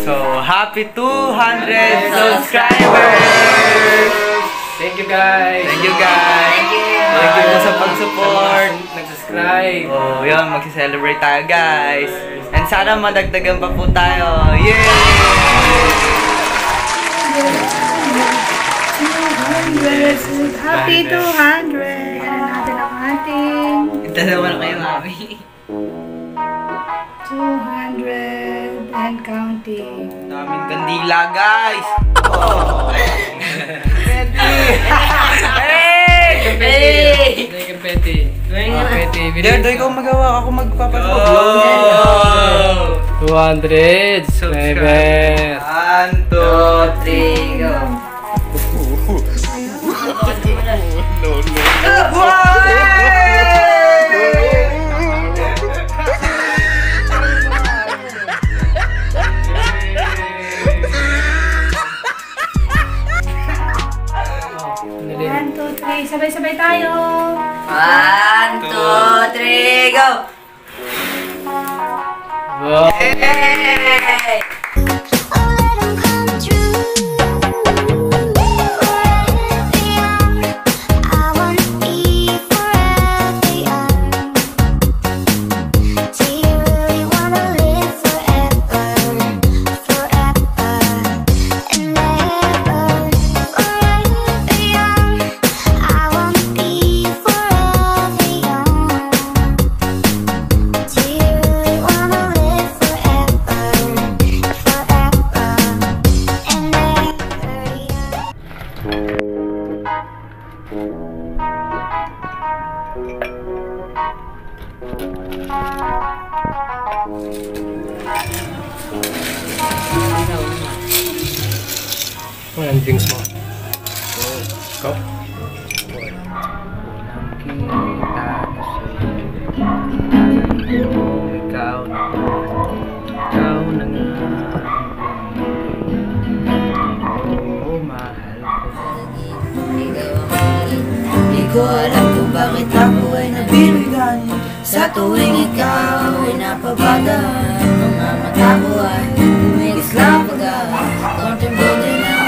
So, happy 200 subscribers! Thank you guys! Thank you guys! Thank you po sa pag-support! Nag-subscribe! Oh, yun, mag-celebrate tayo guys! And sana madagdagan pa po tayo! Yay! 200! Happy 200! Ano natin ang ating... Ito naman kayo, mami. 200 and counting. Daming kandila, guys! Oh! Hey! Confetti! Confetti! Doy, ikaw magawa ako magpapag-vlog. 200 subscribers! 1, 2, 3, go! Sabay-sabay tayo! 1, 2, 3, go! Wow! Hey! Anong drinks mo? Ikaw? Ikaw na nga. Oh, mahal ko. Di ko alam kung bakit ako ay nabirigan. Sa tuwing ikaw ay napabagay, mga mata ko ay tumigis lang pagay. Konting buti lang.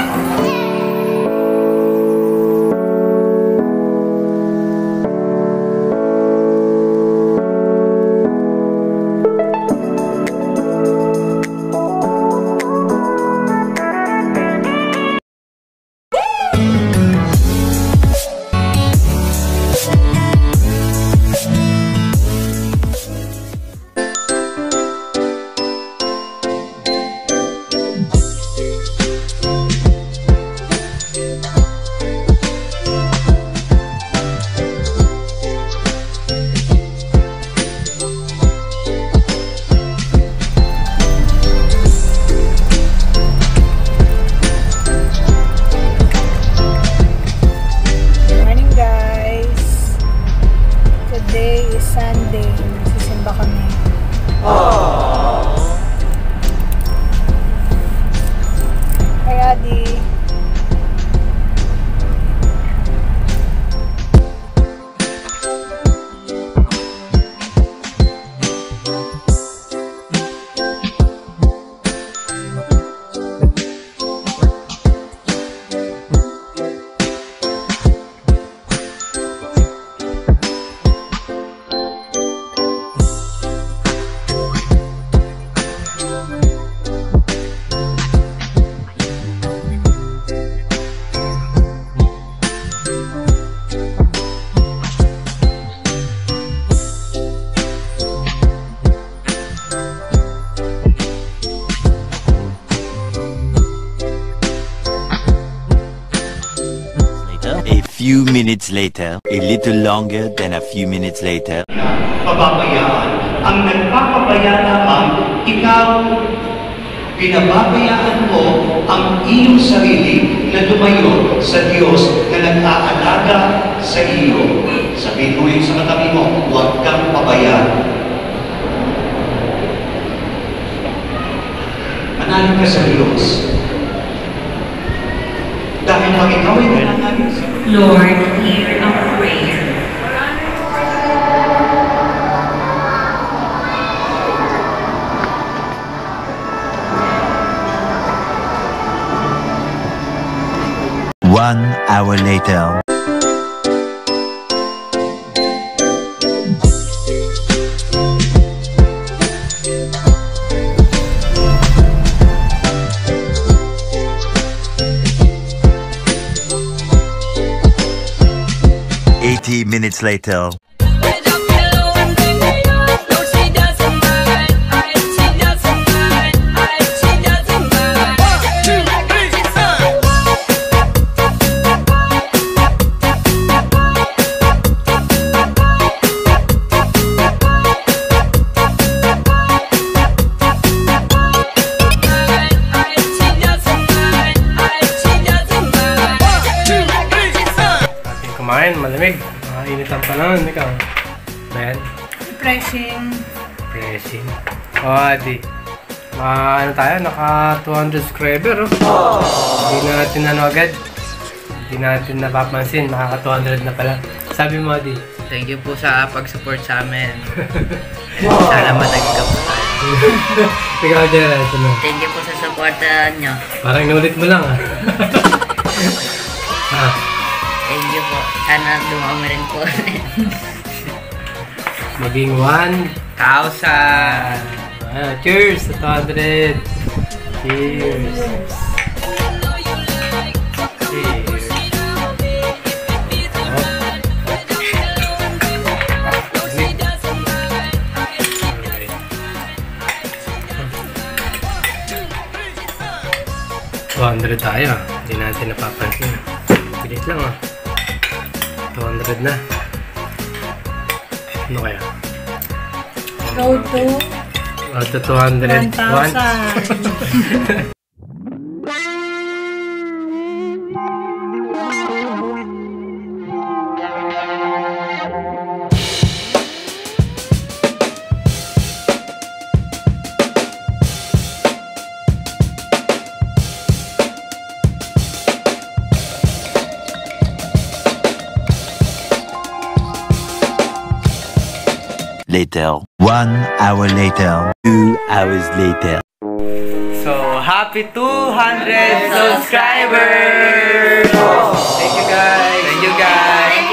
Few minutes later, a little longer than a few minutes later. Pababayaan. Ang nagpapabaya lamang, ikaw, pinababayaan mo ang iyong sarili na lumayo sa Diyos na nag-aalaga sa iyo. Sabihin mo yun sa katabi mo, huwag kang pabayaan. Manalig ka sa Diyos. Dahil pag ikaw ay nananalig sa Lord, hear our prayer. 1 hour later. Minutes later. Kumain, malamig. Init ang panahon, ikaw. Ben? Refreshing. Pressing. Di. Ano tayo? Naka 200 subscriber, oh. Hindi natin agad. Hindi natin napapansin. Makaka 200 na pala. Sabi mo, Adi. Thank you po sa pag-support sa amin. Sana madagdag po tayo. Ikaw, Gerald. Thank you po sa supportan nyo. Parang naulit mo lang, Thank you po. Sana dumami rin po. Maging 1,000. Cheers sa 200. Cheers. Cheers. Oh. 200 tayo. Hindi natin napapansin. Bilis lang, 200 na. Ano kaya? Road to 200. 1,000. Later. 1 hour later. 2 hours later. So, happy 200 subscribers! Thank you guys! Thank you guys! Thank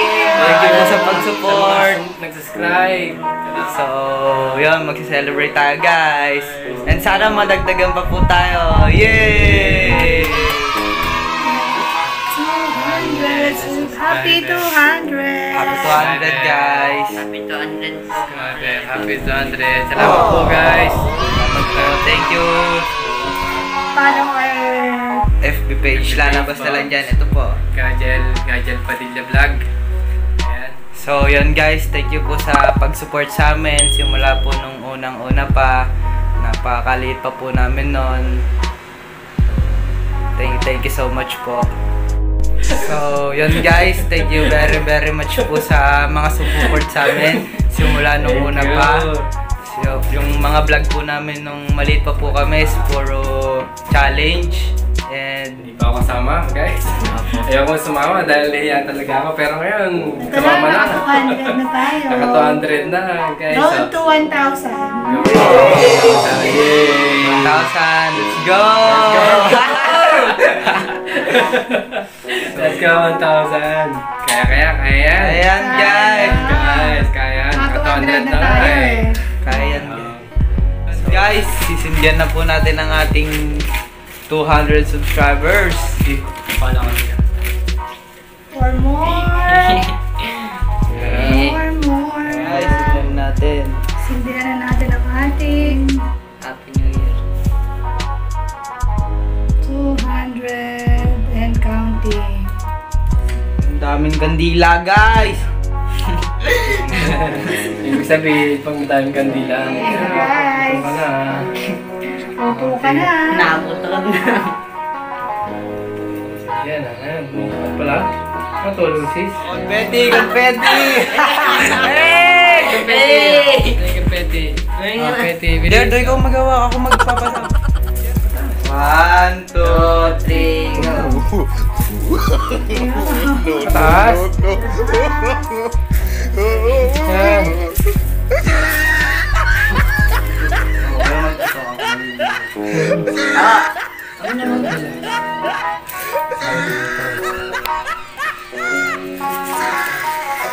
you po sa pag-support! Nag-subscribe! So, yun, mag-celebrate tayo guys! And sana madagdagan pa po tayo! Yay! 200. Happy 200. Happy 200 guys! Happy 200 po. Happy 200. Salamat po guys! Thank you! Paano our FB page, lalabas na lang dyan. Ito po. Gajel Padilla Vlog. Ayan. So, yun guys, thank you po sa pag-support sa amin. Simula po nung unang-una pa. Napakaliit pa po namin nun. Thank you so much po. So, yun guys, thank you very much po sa mga support sa amin. Simula nung una pa. So, yung mga vlog po namin nung maliit pa po kami is puro challenge. And Hindi pa ako kasama guys. Ayoko sumama dahil nahiya talaga ako. Pero ngayon, sumama na. Naka 200 na tayo. Naka 200 na guys. Road to 1,000. Yay! 1,000, let's go! Let's go 1,000. Kaya yan. Ayan guys! Kaya. Naka 200 200 na tayo eh. eh. Kaya yan guys, sisindihan na po natin ang ating 200 subscribers. Paano ko niya? For more. Guys, sindihan natin. Sindihan na natin ang ating Happy New Year. 200 and counting. Ang daming kandila guys! Ibig sabihin, pang daming kandila. Guys. Upo ka na. Nakaputol na. Yan, ayan. At pala, matulong sis. Confetti! Confetti! Hey! Confetti! Confetti! Dito, ikaw magawa. Ako magpapasa. 1, 2, 3, go! Taas! Yan!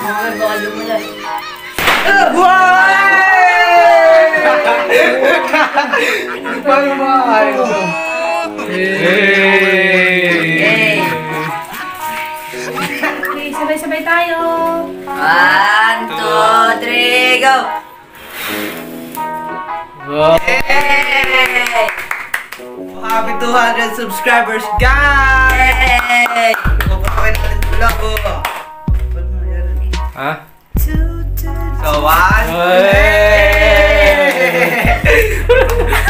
Baka lumula. Paano makakain to? Hey! Okay, sabay-sabay tayo. 1, 2, 3, go! Wow! Hey! Happy 200 subscribers, guys! Hey! Papatakin natin ito lang po. Ha? So, 1.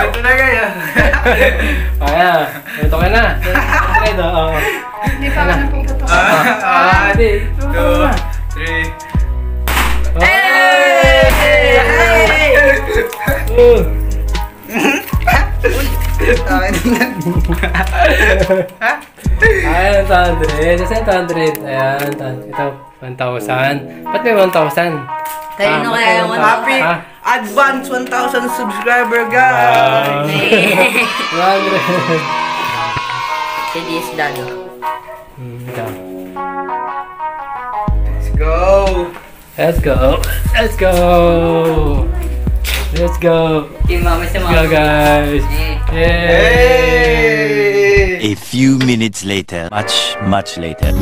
Ito na kayo. Kaya, ito ka na. Ito na. Oo. Hindi pa ako napuputok. Hindi. 2, 3. Ayan, 100. Kasi 100. Ayan, ito, 1,000. Ba't may 1,000? Tayo na kaya yung Happy advance 1,000 subscriber, guys! 100. Hindi is dado. Ito. Let's go! Let's go. Let's go. Let's go. Mama sa Let's go, guys. Yay! A few minutes later, much later.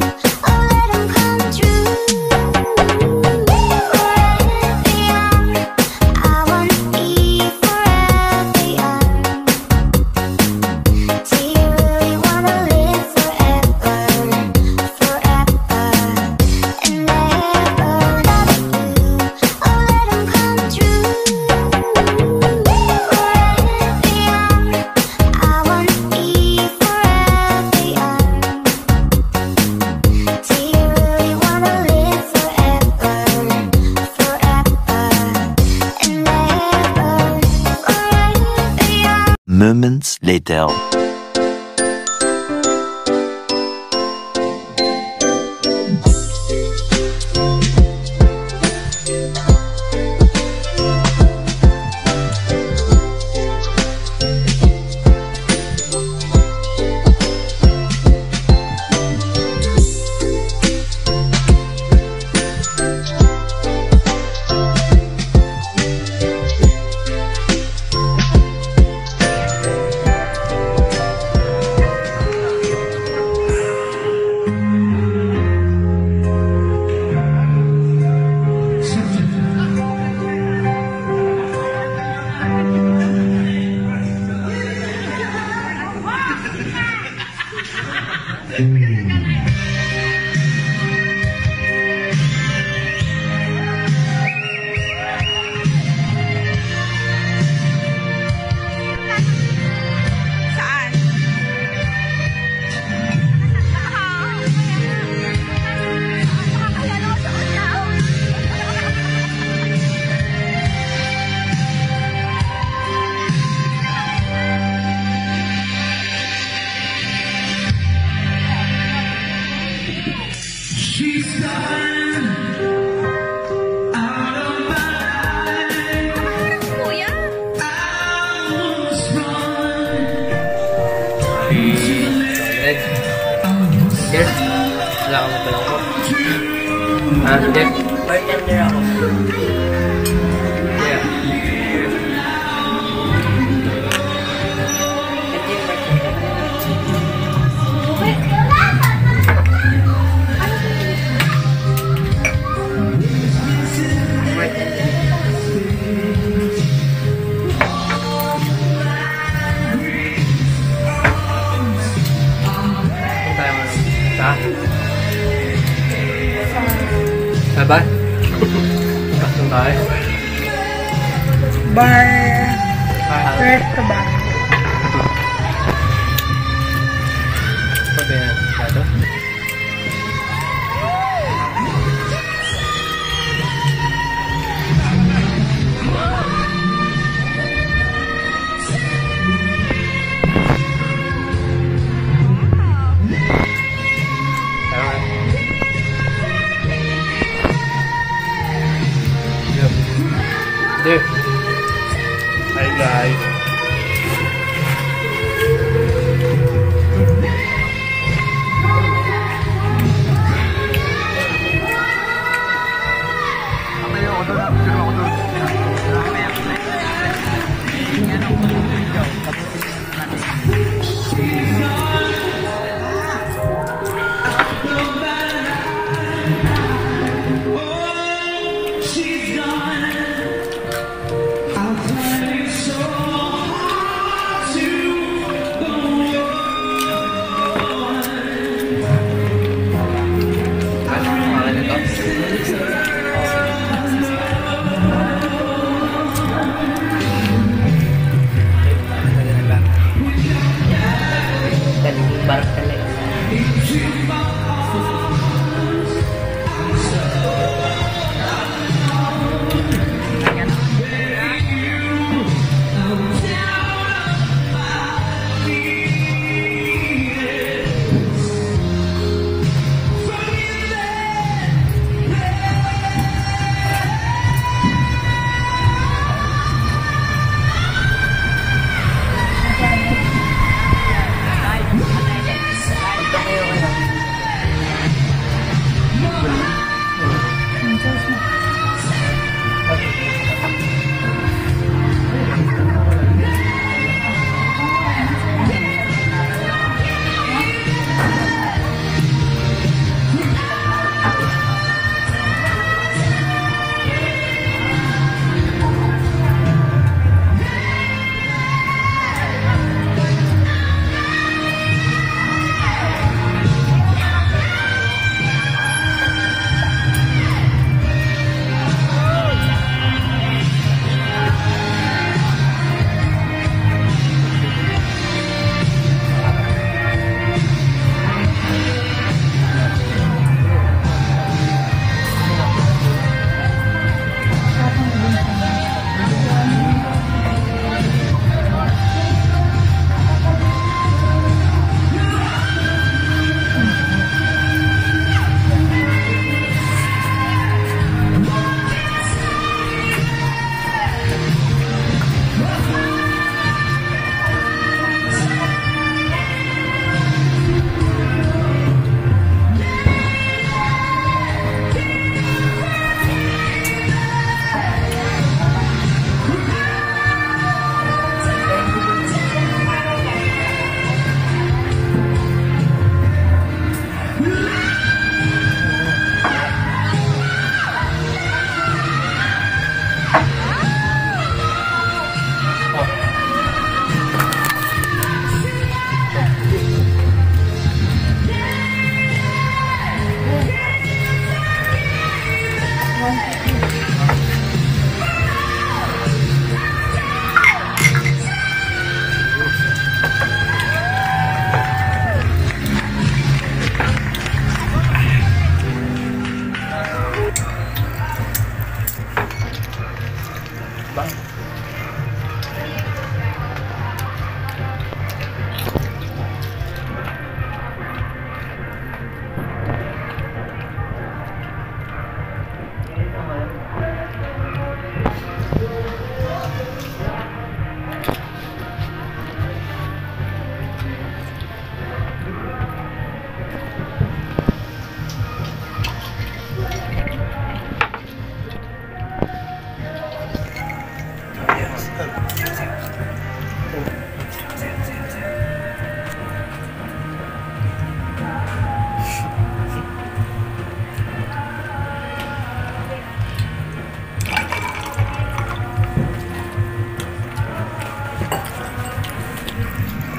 Moments later. Cheers. Wala ka mo pala ako. Hindi. Bartender ako. Yeah. Apa? Pasang tayo. Bar. Resto ba? Apa ba yan? Kado? Dude. Hi guys.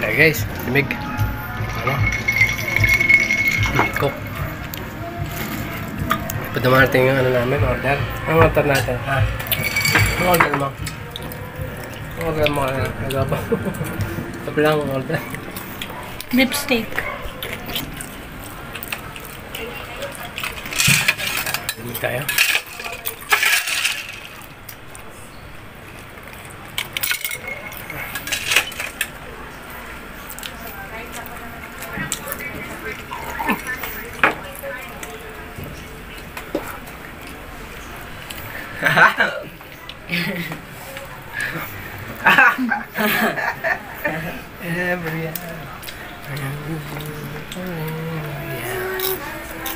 Okay guys, limig. Ano? Cook. Pag dumarating yung ano namin, order. Ang order natin, ha? Ang order mo? Ang order mo, ano pa? Ito lang ang order. Lipstick. Limig tayo.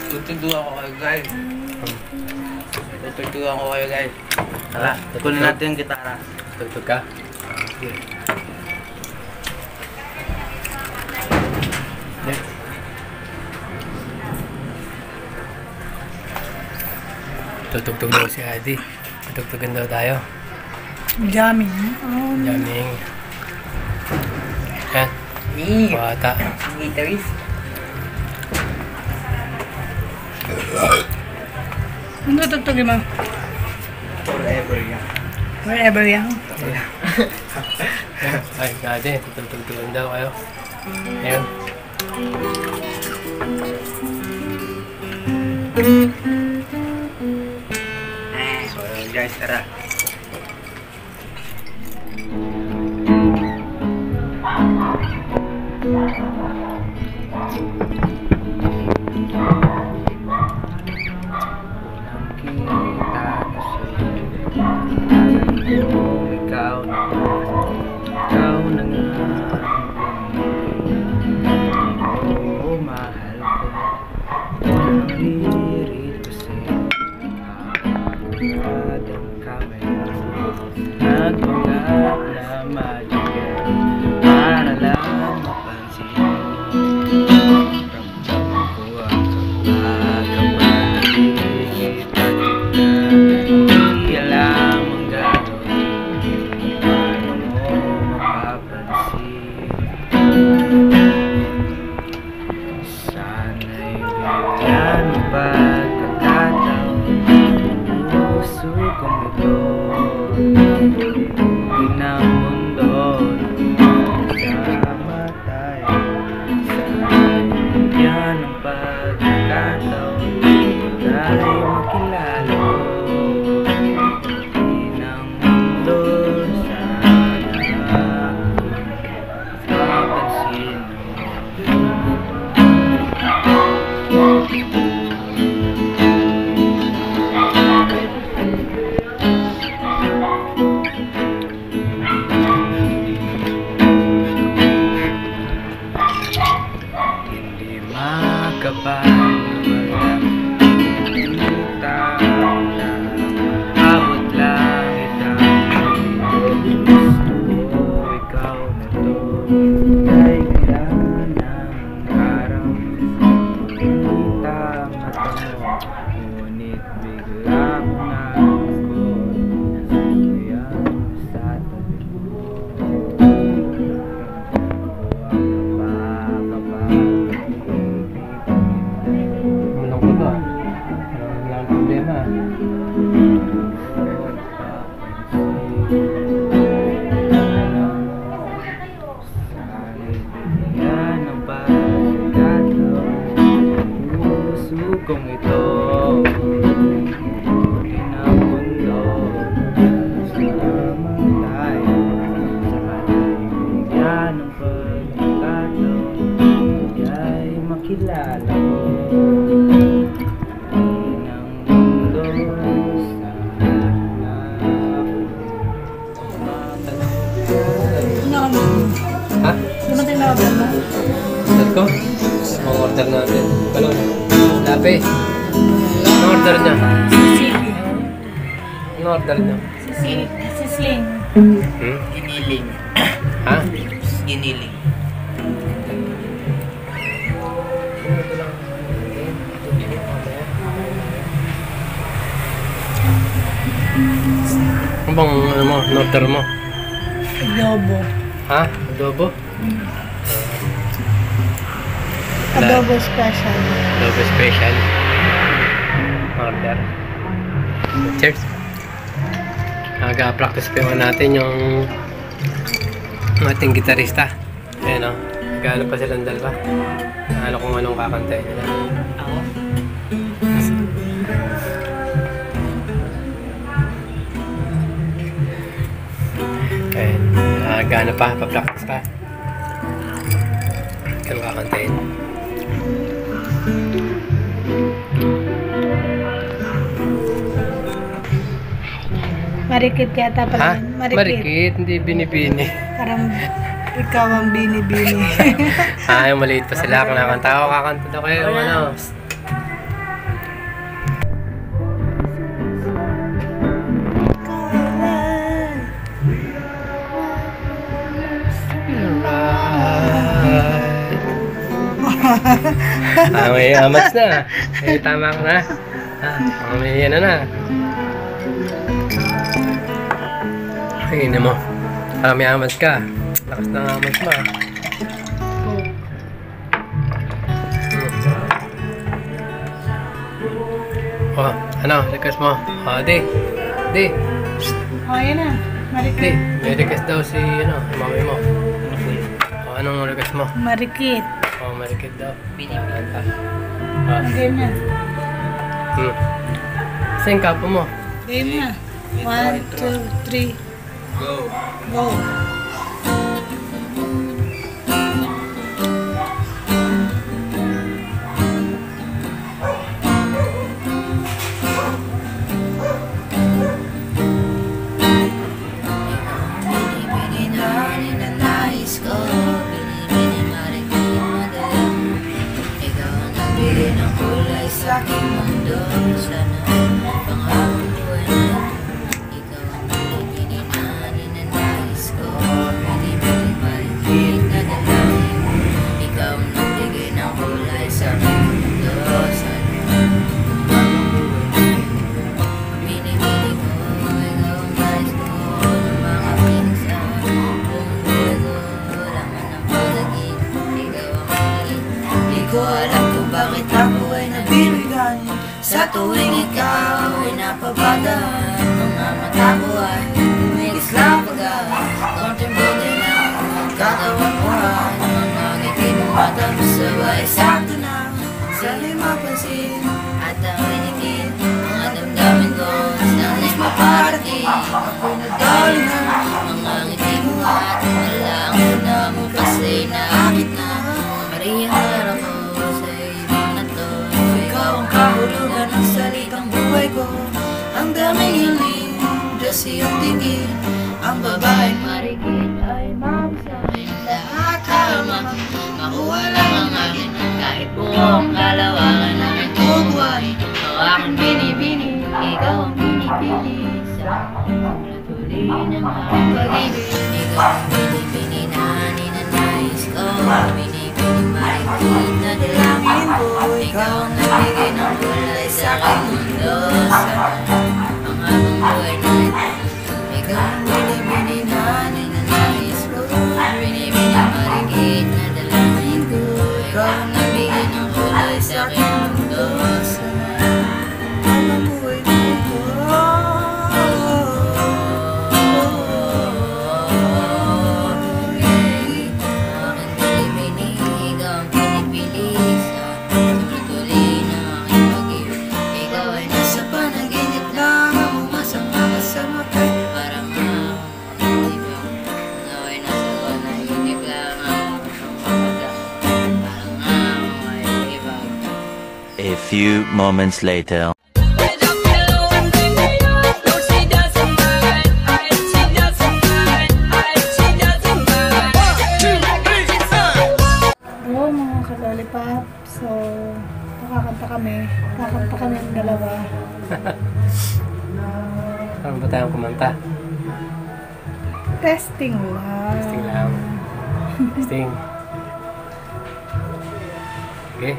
Tutuduan ko kayo guys. Tutuduan ko kayo guys. Tara, kunin natin yung gitara. Tugtog ka? Sige. Tutugtog daw si Adi. Tutugtugan daw tayo. Jamming. Jamming. Yan. Bata. Guitarist. Ano tutugtugin mo? Forever yan. Wherever yan. Ay, Adi. Tutugtugan daw kayo. Ayan. So guys, tara. Ikaw na nga. Oh, mahal ko. Naririnig ko sa'yo. Adang kamay mo. Nagpanggap na magigan para lang mapansin mo. Ramdam ko ang pagkapaligid at hindi alam ang gagawin. Paano mo mapapansin? Sana'y bigyan mo pagkakataon. Puso kong ito ng mundo. Sama tayo. Sana'y bigyan ng pagkakataon. Tayo makilala ko. Ng mundo. Sana mapansin mo. Hindi makapal na kita na abot lang itang gusto ikaw na to ay kaya ng araw kita mata mo ngunit bigla ko na ako kaya sa tabi mo Manong ko to. Wala akong problema. Yan ang pagkakataon. Puso kong ito ng mundo. Sama tayo. Yan ang pagkakataon. Ya'y makilala ko. Ng mundo. Ha? Dumating na order mo? Order ko? Ang order natin. Kalon. Labi. Ang order niya. Sisig. Ang order niya. Sisling. Giniling. Ha? Giniling. Ano bang ano mo? Order mo? Adobo. Ha? Adobo? Adobo special. Adobo special. Order. Cheers. Nag-practice pa natin yung ating gitarista. Ayan o. Nag-ano pa silang dalawa. Ano kung anong kakantayin nila. Ako? Ayan. Nag-ano pa. Pa-practice pa. Anong kakantayin. Marikit yata pala. Ha? Marikit, hindi binibini. Parang ikaw ang bini-bini. Yung maliit pa sila. Kinakanta ako, kakanta daw kayo. Ano? May amats na. Tama ka na. May ano na. Ay, mo. May amats ka. Lakas ng amats mo. Oh, ano? Request mo? Di. Yan na. Di. May request daw si, mami mo. Anong request mo? Marikit. Marikit daw. Binibenta. Game na. Saan yung kapo mo? Game na. 1, 2, 3. Go. Sa aking mundo, sana panghabang buhay na ikaw ang binibini na ninanais ko. Binibini marikit na dalangin, ikaw ang nagbigay ng kulay sa aking mundo. Sana panghabang buhay na binibini ko, ikaw ang nais ko ng mga pinsan. Buong buhay ko, laman ng palaging, ikaw ang pilit. Di ko alam kung bakit ako ay nabibigyan sa tuwing ikaw ay napabadaan. Mga mata ko ay tumigis lang pagkat konting buti lang magkatawang buhay. Mga ngiti mong mata mo sabay sakto na sana'y mapansin at ang inigit mga damdamin ko sana'y maparating. Ako'y nagdali na mga ngiti mo at walang una mo kasi naakit na Maria harap ko sa ibang nato. Ikaw ang kahulugan ng salitang buhay ko. Ang daming hiling, Diyos iyong tingin. Ang babaeng marikit ay mabusahin. Lahat hamak, makuha lang ang akin. Kahit buong kalawakan ng ito buhay. Ikaw aking binibini, ikaw ang pinipili. Sa natuloy ng aking pag-ibig. Ikaw ang binibini na ninanais ko. Binibini marikit na dalangin ko. Ikaw ang nagbigay ng kulay sa aking mundo. Sana ang habang buhay na ito. Ikaw ang binibini na ninanais ko. Binibini marikit na dalangin ko. Ikaw ang nagbigay ng kulay sa aking mundo. Sana ang habang buhay na ito. A few moments later. Hello mga ka-lollipop. So, kakanta kami ng dalawa. Saan ba tayong kumanta? Testing lang. Testing lang. Testing. Okay.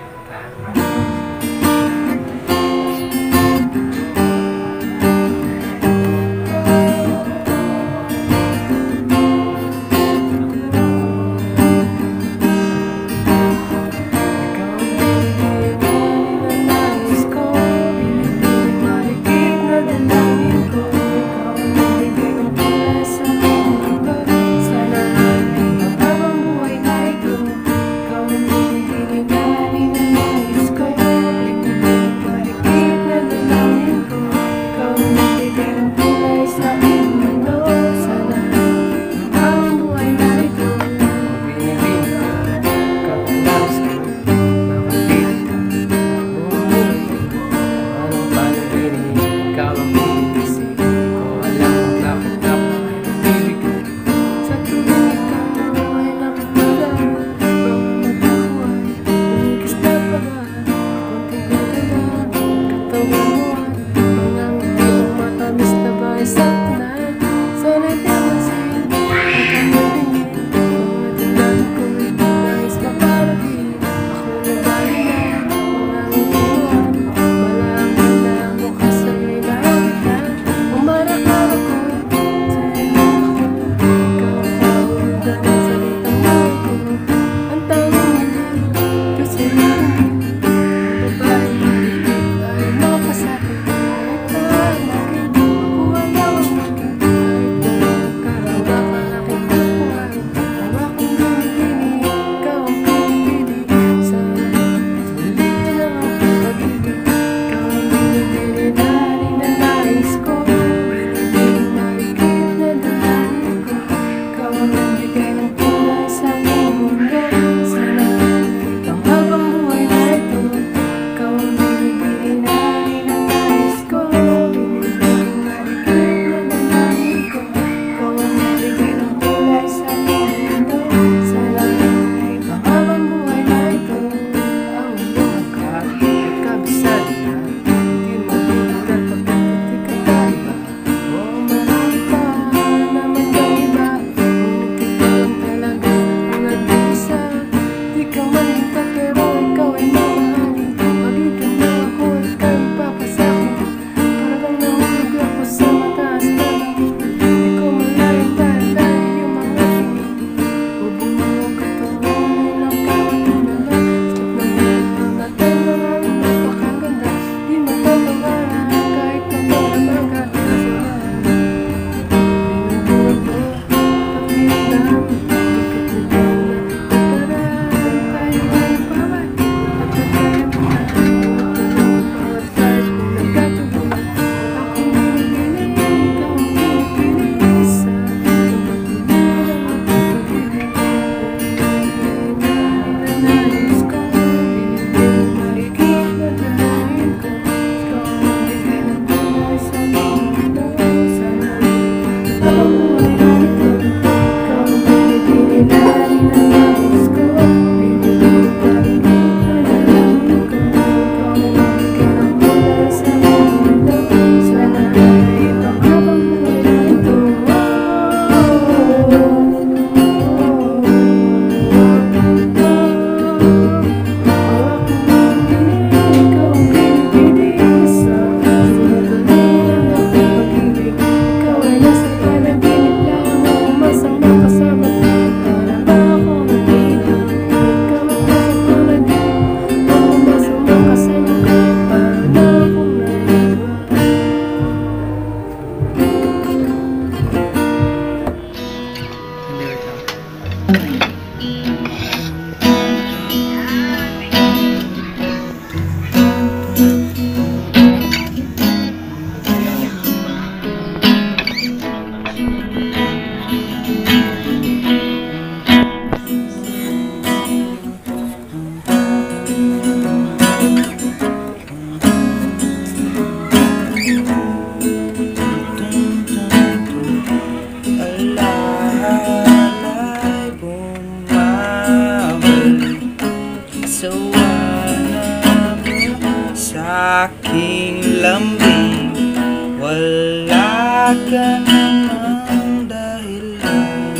ka namang dahilan,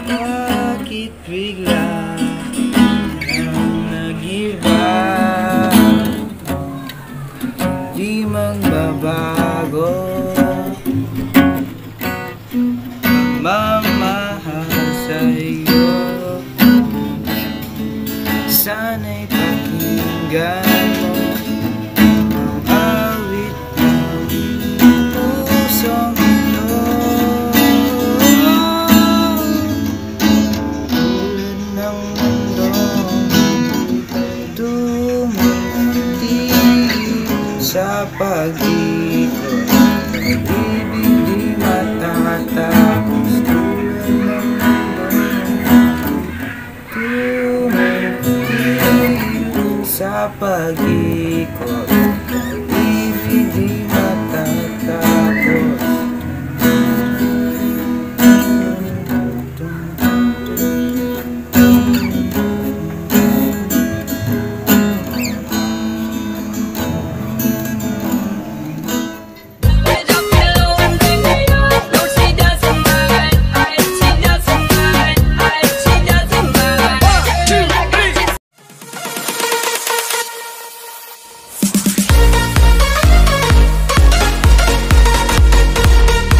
bakit bigla nang nag-iba? Di magbabago, mamahal sa'yo. Sana'y pakinggan mo ang awit ng pusong ito. Tulad ng mundong tumitigil sa pag-ikot, pag-ibig di matatapos. Tulad ng mundong tumitigil sa pag-ikot.